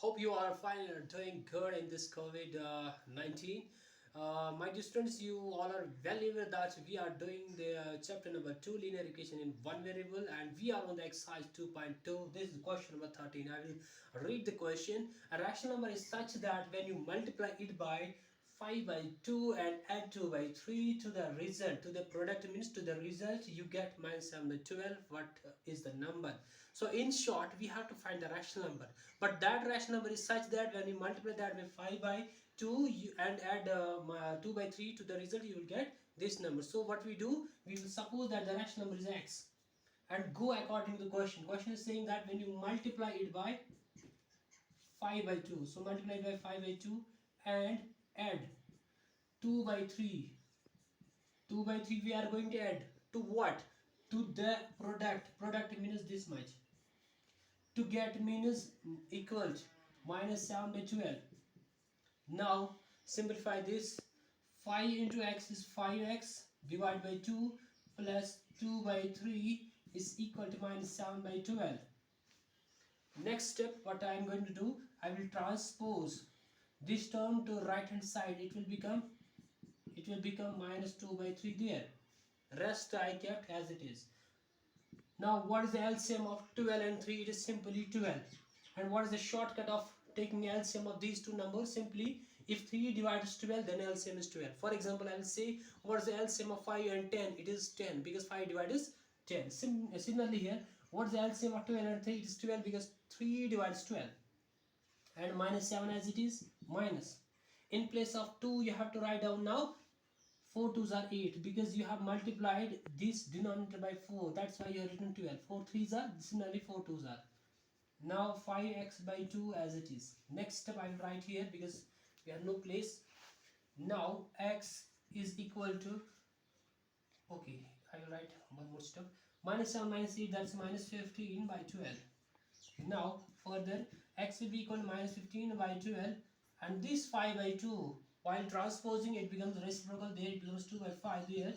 Hope you are fine and doing good in this COVID 19. My dear students, you all are well aware that we are doing the chapter number 2 linear equation in one variable, and we are on the exercise 2.2. This is question number 13. I will read the question. A rational number is such that when you multiply it by 5 by 2 and add 2 by 3 to the result, to the product means to the result, you get minus 7 by 12. What is the number? So in short, we have to find the rational number, but that rational number is such that when you multiply that by 5 by 2 and add 2 by 3 to the result, you will get this number. So what we do, we will suppose that the rational number is x and go according to the question. Question is saying that when you multiply it by 5 by 2, so multiply it by 5 by 2 and add 2 by 3. 2 by 3 we are going to add to what? To the product means this much, to get means equal to minus 7 by 12. Now simplify this. 5 into x is 5x divided by 2 plus 2 by 3 is equal to minus 7 by 12. Next step, what I am going to do, I will transpose this term to right hand side. It will become minus 2 by 3 there. Rest I kept as it is. Now what is the LCM of 12 and 3? It is simply 12. And what is the shortcut of taking LCM of these two numbers? Simply, if 3 divides 12, then LCM is 12. For example, I will say what is the LCM of 5 and 10? It is 10 because 5 divides 10. Similarly here, what is the LCM of 12 and 3? It is 12 because 3 divides 12. And minus 7 as it is, minus. In place of 2, you have to write down now 4 2s are 8 because you have multiplied this denominator by 4. That's why you have written 12. 4 3s are, similarly 4 2s are. Now 5x by 2 as it is. Next step I will write here because we have no place. Now x is equal to, okay, I will write one more step. Minus 7 minus 8, that's minus 15 by 12. Now further, x will be equal to minus 15 by 12, and this 5 by 2, while transposing it becomes reciprocal. There it becomes 2 by 5 there.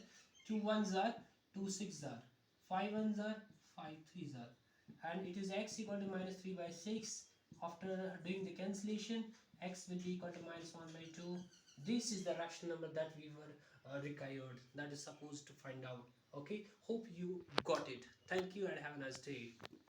2 1s are, 2 6s are, 5 1s are, 5 3s are, and it is x equal to minus 3 by 6. After doing the cancellation, x will be equal to minus 1 by 2. This is the rational number that we were required, that is supposed to find out. Okay, hope you got it. Thank you and have a nice day.